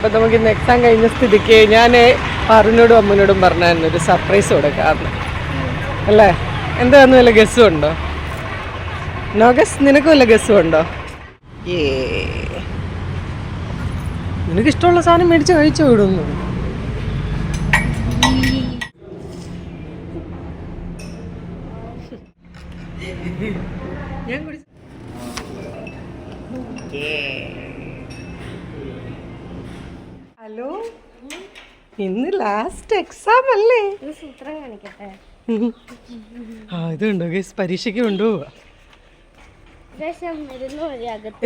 അപ്പം നമുക്ക് ഇന്ന് എക്സാം കഴിഞ്ഞ സ്ഥിതിക്ക് ഞാൻ പാറുവിനോടും അമ്മനോടും പറഞ്ഞായിരുന്നു ഒരു സർപ്രൈസ് കൊടുക്കാമെന്ന് അല്ലേ. എന്താന്ന് വല്ല ഗസ്സും ഉണ്ടോ? No guess? നിനക്ക് വല്ല ഗസ്സും ഉണ്ടോ? നിനക്ക് ഇഷ്ടമുള്ള സാധനം മേടിച്ച് കഴിച്ചു വിടുന്നു. ഞാൻ ഹലോ, ഇന്ന് ലാസ്റ്റ് എക്സാം അല്ലേ? സൂത്രം കാണിക്കട്ടെ. ഇതുണ്ടോ ഗൈസ്? പരീക്ഷയ്ക്ക് കൊണ്ടുപോവാ.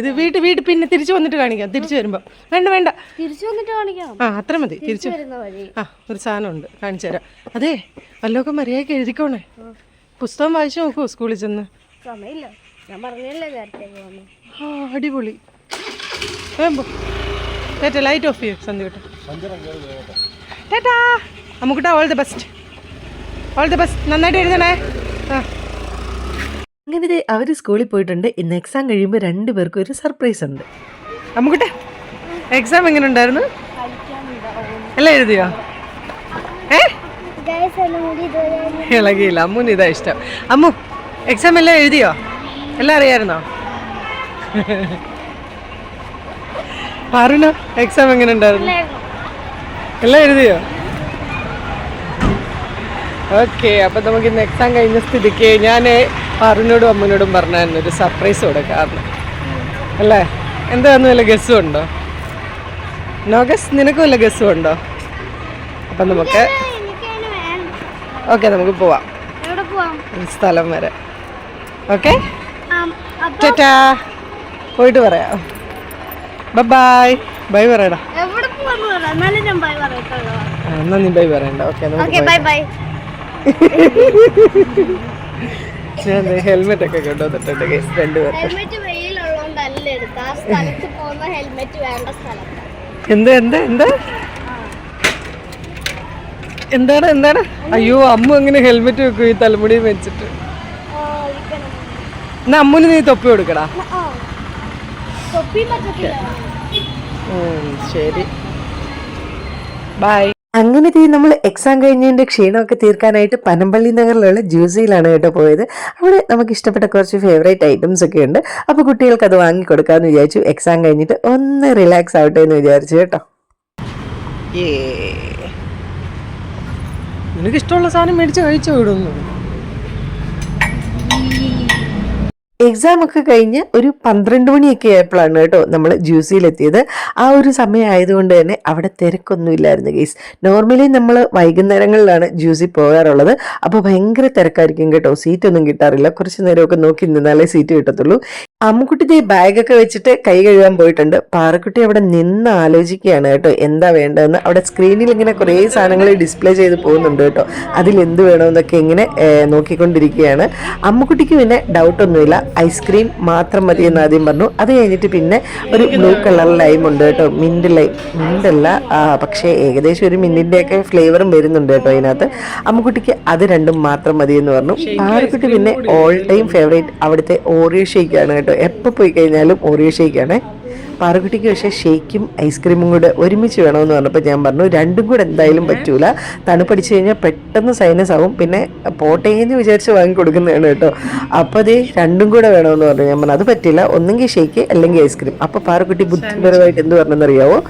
ഇത് വീട്ടിൽ പിന്നെ തിരിച്ചു വന്നിട്ട് കാണിക്കാം. തിരിച്ചു വരുമ്പോ വേണ്ട തിരിച്ചു വന്നിട്ട് കാണിക്കാം. അത്ര മതി. തിരിച്ചു ഒരു സാധനം ഉണ്ട്, കാണിച്ചു തരാം. അതെ, വല്ലതൊക്കെ മര്യാദയ്ക്ക് എഴുതിക്കോണേ. പുസ്തകം വായിച്ചു നോക്കൂ സ്കൂളിൽ ചെന്ന്. സമയമില്ല, ഞാൻ പറഞ്ഞല്ലേ നേരത്തെ. അടിപൊളി. വേമ്പോ ചേട്ടാ ലൈറ്റ് ഓഫ് ചെയ്യൂ. സന്ധ്യ ചേട്ടാ അമ്മുക്കുട്ടാ, ഓൾ ദി ബെസ്റ്റ്. നന്നായിട്ട് എഴുതണേ. അങ്ങനെ അവർ സ്കൂളിൽ പോയിട്ടുണ്ട്. ഇന്ന് എക്സാം കഴിയുമ്പോൾ രണ്ടുപേർക്കും ഒരു സർപ്രൈസ് ഉണ്ട്. അമ്മുക്കുട്ടാ, എക്സാം എങ്ങനെ ഉണ്ടായിരുന്നു? എല്ലാം എഴുതിയോ? ഇളകിയില്ല. അമ്മൂന് ഇതാ ഇഷ്ടം. അമ്മു, എക്സാം എല്ലാം എഴുതിയോ? എല്ലാം അറിയായിരുന്നോ? പാറുനോ, എക്സാം എങ്ങനെ ഉണ്ടായിരുന്നു? എല്ലാം എഴുതിയോ? ഓക്കെ. അപ്പം നമുക്ക് ഇന്ന് എക്സാം കഴിഞ്ഞ സ്ഥിതിക്ക് ഞാൻ പാറുവിനോടും അമ്മനോടും പറഞ്ഞായിരുന്നു ഒരു സർപ്രൈസ് കൊടുക്കാമെന്ന് അല്ലേ. എന്താന്ന് വല്ല ഗസ്സും ഉണ്ടോ? No guess? നിനക്ക് വല്ല ഗസ്സും ഉണ്ടോ? അപ്പം നമുക്ക് നമുക്ക് പോവാം സ്ഥലം വരെ. ഓക്കെ, ടാറ്റാ. പോയിട്ട് പറയാം. ബൈ പറയടാ. എന്നാ നീ ബൈ പറയണ്ട. ഓക്കെ, ഞാൻ ഹെൽമെറ്റ് ഒക്കെ കൊണ്ടുവന്നിട്ടുണ്ട് ഗൈസ് രണ്ടുപേർക്ക്. എന്താണ്? അയ്യോ, അമ്മു എങ്ങനെ ഹെൽമെറ്റ് വെക്കും ഈ തലമുടിയും വെച്ചിട്ട്? എന്നാ അമ്മുന് നീ തൊപ്പി കൊടുക്കടാ. ശരി, ബൈ. അങ്ങനെ നമ്മൾ എക്സാം കഴിഞ്ഞതിൻ്റെ ക്ഷീണമൊക്കെ തീർക്കാനായിട്ട് പനമ്പള്ളി നഗറിലുള്ള ജ്യൂസിയിലാണ് കേട്ടോ പോയത്. അവിടെ നമുക്ക് ഇഷ്ടപ്പെട്ട കുറച്ച് ഫേവറേറ്റ് ഐറ്റംസ് ഒക്കെ ഉണ്ട്. അപ്പോൾ കുട്ടികൾക്ക് അത് വാങ്ങിക്കൊടുക്കാമെന്ന് വിചാരിച്ചു. എക്സാം കഴിഞ്ഞിട്ട് ഒന്ന് റിലാക്സ് ആവട്ടെ എന്ന് വിചാരിച്ചു കേട്ടോ. നിനക്ക് ഇഷ്ടമുള്ള സാധനം മേടിച്ച് കഴിച്ചു വിടുന്നു. എക്സാം ഒക്കെ കഴിഞ്ഞ് ഒരു 12 മണിയൊക്കെ ആയപ്പോഴാണ് കേട്ടോ നമ്മൾ ജ്യൂസിയിലെത്തിയത്. ആ ഒരു സമയം ആയതുകൊണ്ട് തന്നെ അവിടെ തിരക്കൊന്നുമില്ലായിരുന്നു ഗൈസ്. നോർമലി നമ്മൾ വൈകുന്നേരങ്ങളിലാണ് ജ്യൂസിൽ പോകാറുള്ളത്. അപ്പോൾ ഭയങ്കര തിരക്കായിരിക്കും കേട്ടോ. സീറ്റൊന്നും കിട്ടാറില്ല. കുറച്ച് നേരമൊക്കെ നോക്കി നിന്നാലേ സീറ്റ് കിട്ടത്തുള്ളൂ. അമ്മുക്കുട്ടി ബാഗൊക്കെ വെച്ചിട്ട് കൈ കഴുകാൻ പോയിട്ടുണ്ട്. പാറക്കുട്ടി അവിടെ നിന്ന് ആലോചിക്കുകയാണ് കേട്ടോ എന്താ വേണ്ടതെന്ന്. അവിടെ സ്ക്രീനിൽ ഇങ്ങനെ കുറേ സാധനങ്ങൾ ഡിസ്പ്ലേ ചെയ്ത് പോകുന്നുണ്ട് കേട്ടോ. അതിലെന്ത് വേണമെന്നൊക്കെ ഇങ്ങനെ നോക്കിക്കൊണ്ടിരിക്കുകയാണ്. അമ്മുക്കുട്ടിക്ക് പിന്നെ ഡൗട്ടൊന്നുമില്ല, ഐസ്ക്രീം മാത്രം മതി എന്ന് ആദ്യം പറഞ്ഞു. അത് കഴിഞ്ഞിട്ട് പിന്നെ ഒരു ബ്ലൂ കളർ ലൈം ഉണ്ട് കേട്ടോ, മിൻ്റല്ല, പക്ഷേ ഏകദേശം ഒരു മിന്നിൻ്റെയൊക്കെ ഫ്ലേവറും വരുന്നുണ്ട് കേട്ടോ അതിനകത്ത്. അമ്മുക്കുട്ടിക്ക് അത് രണ്ടും മാത്രം മതി എന്ന് പറഞ്ഞു. പാറക്കുട്ടി പിന്നെ ഓൾ ടൈം ഫേവറേറ്റ് അവിടുത്തെ ഓറിയോ ഷേക്കാണ് കേട്ടോ. എപ്പോൾ പോയി കഴിഞ്ഞാലും ഓറിയോ ഷേക്കാണ്. പാറക്കുട്ടിക്ക് പക്ഷേ ഷേക്കും ഐസ്ക്രീമും കൂടെ ഒരുമിച്ച് വേണമെന്ന് പറഞ്ഞപ്പോൾ ഞാൻ പറഞ്ഞു രണ്ടും കൂടെ എന്തായാലും പറ്റൂല, തണുപ്പടിച്ച് കഴിഞ്ഞാൽ പെട്ടെന്ന് സൈനസ് ആവും, പിന്നെ പോട്ടേന്ന് വിചാരിച്ച് വാങ്ങിക്കൊടുക്കുന്നതാണ് കേട്ടോ. അപ്പോൾ അതേ രണ്ടും കൂടെ വേണമെന്ന് പറഞ്ഞു. ഞാൻ പറഞ്ഞു അത് പറ്റില്ല, ഒന്നെങ്കിൽ ഷേക്ക് അല്ലെങ്കിൽ ഐസ്ക്രീം. അപ്പോൾ പാറക്കുട്ടി ബുദ്ധിപരമായിട്ട് എന്ത് പറഞ്ഞെന്നറിയാവോ?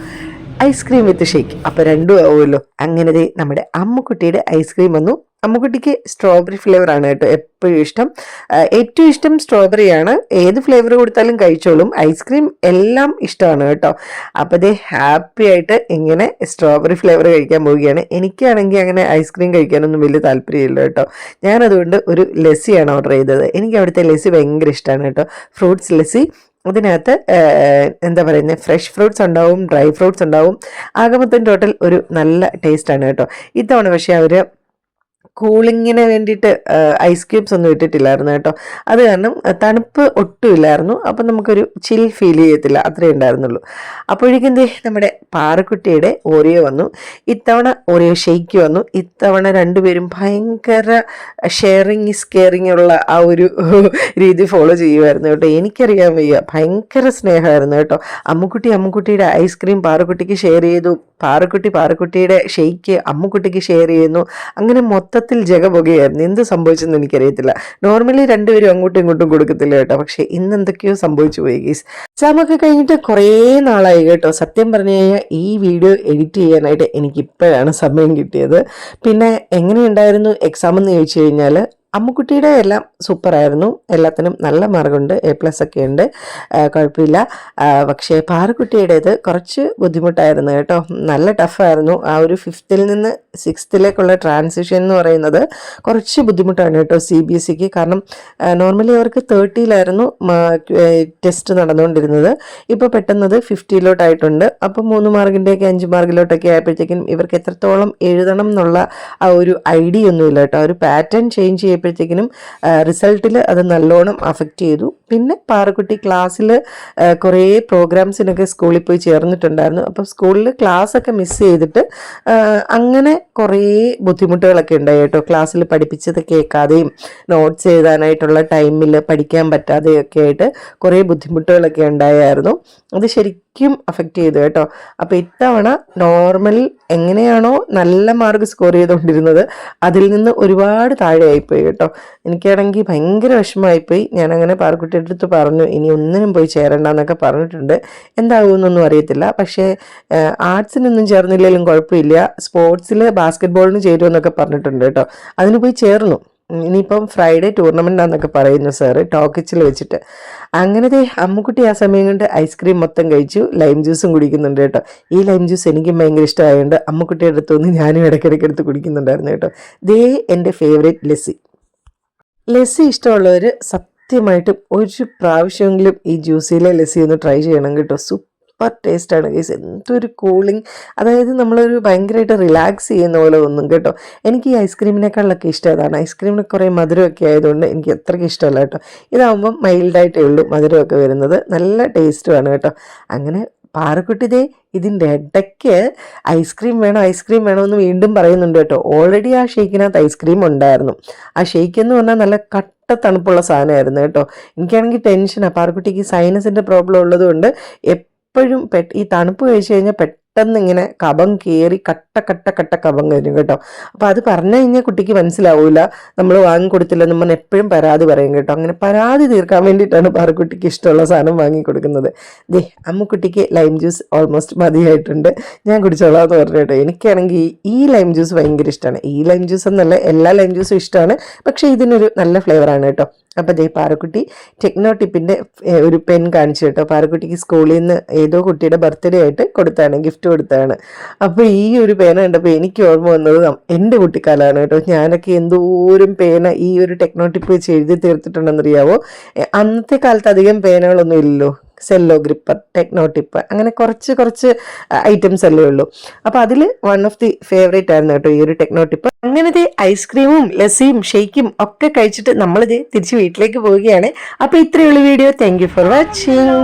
ഐസ്ക്രീം വിത്ത് ഷേക്ക്. അപ്പോൾ രണ്ടും ആവുമല്ലോ. അങ്ങനെ നമ്മുടെ അമ്മുക്കുട്ടിയുടെ ഐസ്ക്രീം വന്നു. അമ്മുക്കുട്ടിക്ക് സ്ട്രോബെറി ഫ്ലേവറാണ് കേട്ടോ എപ്പോഴും ഇഷ്ടം. ഏറ്റവും ഇഷ്ടം സ്ട്രോബെറിയാണ്. ഏത് ഫ്ലേവർ കൊടുത്താലും കഴിച്ചോളും. ഐസ്ക്രീം എല്ലാം ഇഷ്ടമാണ് കേട്ടോ. അപ്പോൾ അതേ ഹാപ്പി ആയിട്ട് ഇങ്ങനെ സ്ട്രോബെറി ഫ്ലേവർ കഴിക്കാൻ പോവുകയാണ്. എനിക്കാണെങ്കിൽ അങ്ങനെ ഐസ്ക്രീം കഴിക്കാനൊന്നും വലിയ താല്പര്യമില്ല കേട്ടോ. ഞാനതുകൊണ്ട് ഒരു ലസ്സിയാണ് ഓർഡർ ചെയ്തത്. എനിക്ക് അവിടുത്തെ ലസ്സി ഭയങ്കര ഇഷ്ടമാണ് കേട്ടോ. ഫ്രൂട്ട്സ് ലസ്സി. അതിനകത്ത് എന്താ പറയുന്നത്, ഫ്രഷ് ഫ്രൂട്ട്സ് ഉണ്ടാവും, ഡ്രൈ ഫ്രൂട്ട്സ് ഉണ്ടാവും. ആകെ മൊത്തം ടോട്ടൽ ഒരു നല്ല ടേസ്റ്റാണ് കേട്ടോ. ഇത്തവണ പക്ഷേ അവർ കൂളിങ്ങിന് വേണ്ടിയിട്ട് ഐസ് ക്യൂബ്സ് ഒന്നും ഇട്ടിട്ടില്ലായിരുന്നു കേട്ടോ. അത് കാരണം തണുപ്പ് ഒട്ടും ഇല്ലായിരുന്നു. അപ്പം നമുക്കൊരു ചിൽ ഫീൽ ചെയ്യത്തില്ല, അത്രേ ഉണ്ടായിരുന്നുള്ളൂ. അപ്പോഴേക്കും നമ്മുടെ പാറക്കുട്ടിയുടെ ഓറിയോ വന്നു. ഇത്തവണ ഓറിയോ ഷെയ്ക്ക് വന്നു. ഇത്തവണ രണ്ടുപേരും ഭയങ്കര ഷെയറിങ് ഈസ് കെയറിങ് ഉള്ള ആ ഒരു രീതി ഫോളോ ചെയ്യുമായിരുന്നു കേട്ടോ. എനിക്കറിയാൻ വയ്യ, ഭയങ്കര സ്നേഹമായിരുന്നു കേട്ടോ. അമ്മുക്കുട്ടിയുടെ ഐസ്ക്രീം പാറക്കുട്ടിക്ക് ഷെയർ ചെയ്തു, പാറക്കുട്ടിയുടെ ഷെയ്ക്ക് അമ്മുക്കുട്ടിക്ക് ഷെയർ ചെയ്യുന്നു. അങ്ങനെ മൊത്തത്തിൽ ജഗപുകയായിരുന്നു. എന്ത് സംഭവിച്ചെന്ന് എനിക്കറിയത്തില്ല. നോർമലി രണ്ടുപേരും അങ്ങോട്ടും ഇങ്ങോട്ടും കൊടുക്കത്തില്ല കേട്ടോ. പക്ഷെ ഇന്ന് എന്തൊക്കെയോ സംഭവിച്ചു പോയി ഗീസ്. എക്സാമൊക്കെ കഴിഞ്ഞിട്ട് കുറേ നാളായി കേട്ടോ. സത്യം പറഞ്ഞു കഴിഞ്ഞാൽ ഈ വീഡിയോ എഡിറ്റ് ചെയ്യാനായിട്ട് എനിക്കിപ്പോഴാണ് സമയം കിട്ടിയത്. പിന്നെ എങ്ങനെയുണ്ടായിരുന്നു എക്സാം എന്ന് ചോദിച്ചു കഴിഞ്ഞാൽ അമ്മുക്കുട്ടിയുടെ എല്ലാം സൂപ്പറായിരുന്നു. എല്ലാത്തിനും നല്ല മാർക്കുണ്ട്, A+ ഒക്കെ ഉണ്ട്, കുഴപ്പമില്ല. പക്ഷേ പാറക്കുട്ടിയുടേത് കുറച്ച് ബുദ്ധിമുട്ടായിരുന്നു കേട്ടോ. നല്ല ടഫായിരുന്നു. ആ ഒരു 5th നിന്ന് 6th ട്രാൻസിഷൻ എന്ന് പറയുന്നത് കുറച്ച് ബുദ്ധിമുട്ടാണ് കേട്ടോ CBSEക്ക്. കാരണം നോർമലി അവർക്ക് 30 ടെസ്റ്റ് നടന്നുകൊണ്ടിരുന്നത്. ഇപ്പോൾ പെട്ടെന്നത് 50 അപ്പോൾ 3 മാർക്കിൻ്റെയൊക്കെ 5 മാർക്കിലോട്ടൊക്കെ ആയപ്പോഴത്തേക്കും ഇവർക്ക് എത്രത്തോളം എഴുതണം എന്നുള്ള ആ ഒരു ഐഡിയ ഒന്നുമില്ല കേട്ടോ. ഒരു പാറ്റേൺ ചേഞ്ച് ചെയ്യപ്പോഴത്തേക്കിനും റിസൾട്ടിൽ അത് നല്ലോണം അഫക്റ്റ് ചെയ്തു. പിന്നെ പാറക്കുട്ടി ക്ലാസ്സിൽ കുറേ പ്രോഗ്രാംസിനൊക്കെ സ്കൂളിൽ പോയി ചേർന്നിട്ടുണ്ടായിരുന്നു. അപ്പോൾ സ്കൂളിൽ ക്ലാസ്സൊക്കെ മിസ് ചെയ്തിട്ട് അങ്ങനെ കുറേ ബുദ്ധിമുട്ടുകളൊക്കെ ഉണ്ടായി കേട്ടോ. ക്ലാസ്സിൽ പഠിപ്പിച്ചത് കേൾക്കാതെയും നോട്ട്സ് എഴുതാനായിട്ടുള്ള ടൈമിൽ പഠിക്കാൻ പറ്റാതെയൊക്കെ ആയിട്ട് കുറേ ബുദ്ധിമുട്ടുകളൊക്കെ ഉണ്ടായിരുന്നു. അത് ശരിക്കും അഫക്റ്റ് ചെയ്തു കേട്ടോ. അപ്പോൾ ഇത്തവണ നോർമൽ എങ്ങനെയാണോ നല്ല മാർക്ക് സ്കോർ ചെയ്തുകൊണ്ടിരുന്നത് അതിൽ നിന്ന് ഒരുപാട് താഴെ ആയിപ്പോയി കേട്ടോ. എനിക്കാണെങ്കിൽ ഭയങ്കര വിഷമമായിപ്പോയി. ഞാനങ്ങനെ പാറക്കുട്ടിയുടെ അടുത്ത് പറഞ്ഞു ഇനി ഒന്നിനും പോയി ചേരണ്ട എന്നൊക്കെ പറഞ്ഞിട്ടുണ്ട്. എന്താകുമെന്നൊന്നും അറിയത്തില്ല. പക്ഷേ ആർട്സിനൊന്നും ചേർന്നില്ലെങ്കിലും കുഴപ്പമില്ല, സ്പോർട്സിൽ ബാസ്കറ്റ് ചേരുമെന്നൊക്കെ പറഞ്ഞിട്ടുണ്ട് കേട്ടോ. അതിന് പോയി ചേർന്നു. ഇനിയിപ്പം ഫ്രൈഡേ ടൂർണമെൻ്റ് ആണെന്നൊക്കെ പറയുന്നു സാറ് ടോക്കിച്ചിൽ വെച്ചിട്ട്. അങ്ങനത്തെ അമ്മുക്കുട്ടി ആ സമയം കൊണ്ട് ഐസ്ക്രീം മൊത്തം കഴിച്ചു, ലൈം ജ്യൂസും കുടിക്കുന്നുണ്ട് കേട്ടോ. ഈ ലൈം ജ്യൂസ് എനിക്കും ഭയങ്കര ഇഷ്ടമായതുകൊണ്ട് അമ്മുക്കുട്ടിയുടെ അടുത്തൊന്ന് ഞാനും ഇടയ്ക്കിടയ്ക്ക് എടുത്ത് കുടിക്കുന്നുണ്ടായിരുന്നു കേട്ടോ. എൻ്റെ ഫേവറേറ്റ് ലസ്സി ഇഷ്ടമുള്ളവർ സത്യമായിട്ടും ഒരു പ്രാവശ്യമെങ്കിലും ഈ ജ്യൂസിലെ ലസ്സി ഒന്ന് ട്രൈ ചെയ്യണം കേട്ടോ. സൂപ്പർ ടേസ്റ്റാണ് ഗൈസ്. എന്തൊരു കൂളിംഗ്, അതായത് നമ്മളൊരു ഭയങ്കരമായിട്ട് റിലാക്സ് ചെയ്യുന്ന പോലെ ഒന്നും കേട്ടോ. എനിക്ക് ഈ ഐസ്ക്രീമിനേക്കാളൊക്കെ ഇഷ്ടം അതാണ്. ഐസ്ക്രീമിന് കുറേ മധുരമൊക്കെ ആയതുകൊണ്ട് എനിക്ക് അത്രയ്ക്ക് ഇഷ്ടമല്ല കേട്ടോ. ഇതാകുമ്പം മൈൽഡായിട്ടേ ഉള്ളൂ മധുരമൊക്കെ വരുന്നത്, നല്ല ടേസ്റ്റുമാണ് കേട്ടോ. അങ്ങനെ പാറക്കുട്ടി ഇതിൻ്റെ ഇടയ്ക്ക് ഐസ്ക്രീം വേണമെന്ന് വീണ്ടും പറയുന്നുണ്ട് കേട്ടോ. ഓൾറെഡി ആ ഷേക്കിനകത്ത് ഐസ്ക്രീം ഉണ്ടായിരുന്നു. ആ ഷേക്ക് എന്ന് പറഞ്ഞാൽ നല്ല കട്ട തണുപ്പുള്ള സാധനമായിരുന്നു കേട്ടോ. എനിക്കാണെങ്കിൽ ടെൻഷനാണ്. പാറക്കുട്ടിക്ക് സൈനസിൻ്റെ പ്രോബ്ലം ഉള്ളതുകൊണ്ട് എപ്പോഴും ഈ തണുപ്പ് കഴിച്ചു കഴിഞ്ഞാൽ പെട്ടെന്ന് ഇങ്ങനെ കഫം കയറി കട്ട കഫം വരും കേട്ടോ. അപ്പോൾ അത് പറഞ്ഞു കഴിഞ്ഞാൽ കുട്ടിക്ക് മനസ്സിലാവില്ല, നമ്മൾ വാങ്ങിക്കൊടുത്തില്ലെന്ന് പറഞ്ഞാൽ എപ്പോഴും പരാതി പറയും കേട്ടോ. അങ്ങനെ പരാതി തീർക്കാൻ വേണ്ടിയിട്ടാണ് പാറക്കുട്ടിക്ക് ഇഷ്ടമുള്ള സാധനം വാങ്ങിക്കൊടുക്കുന്നത്. അമ്മുക്കുട്ടിക്ക് ലൈം ജ്യൂസ് ഓൾമോസ്റ്റ് മതിയായിട്ടുണ്ട്, ഞാൻ കുടിച്ചോളാം എന്ന് പറഞ്ഞു കേട്ടോ. എനിക്കാണെങ്കിൽ ഈ ലൈം ജ്യൂസ് ഭയങ്കര ഇഷ്ടമാണ്. ഈ ലൈം ജ്യൂസ് എന്നല്ല, എല്ലാ ലൈം ജ്യൂസും ഇഷ്ടമാണ്, പക്ഷേ ഇതിനൊരു നല്ല ഫ്ലേവറാണ് കേട്ടോ. അപ്പോൾ പാറക്കുട്ടി ടെക്നോ ടിപ്പിൻ്റെ ഒരു പെൻ കാണിച്ചു കേട്ടോ. പാറക്കുട്ടിക്ക് സ്കൂളിൽ നിന്ന് ഏതോ കുട്ടിയുടെ ബർത്ത്ഡേ ആയിട്ട് കൊടുത്താണ്, ഗിഫ്റ്റ് കൊടുത്താണ്. അപ്പോൾ ഈ ഒരു പേന കണ്ടപ്പോൾ എനിക്ക് ഓർമ്മ വന്നത് എൻ്റെ കുട്ടിക്കാലമാണ് കേട്ടോ. ഞാനൊക്കെ എന്തോരം പേന ഈ ഒരു ടെക്നോ ടിപ്പ് വെച്ച് എഴുതി തീർത്തിട്ടുണ്ടെന്നറിയാവോ. അന്നത്തെ കാലത്ത് അധികം പേനകളൊന്നും ഇല്ലല്ലോ. സെല്ലോ ഗ്രിപ്പർ, ടെക്നോ ടിപ്പ്, അങ്ങനെ കുറച്ച് ഐറ്റംസ് അല്ലേ ഉള്ളൂ. അപ്പോൾ അതിൽ വൺ ഓഫ് ദി ഫേവറേറ്റ് ആയിരുന്നു കേട്ടോ ഈ ഒരു ടെക്നോ ടിപ്പ്. അങ്ങനത്തെ ഐസ്ക്രീമും ലസ്സിയും ഷേക്കും ഒക്കെ കഴിച്ചിട്ട് നമ്മളിത് തിരിച്ച് വീട്ടിലേക്ക് പോവുകയാണ്. അപ്പോൾ ഇത്രയുള്ള video. Thank you for watching.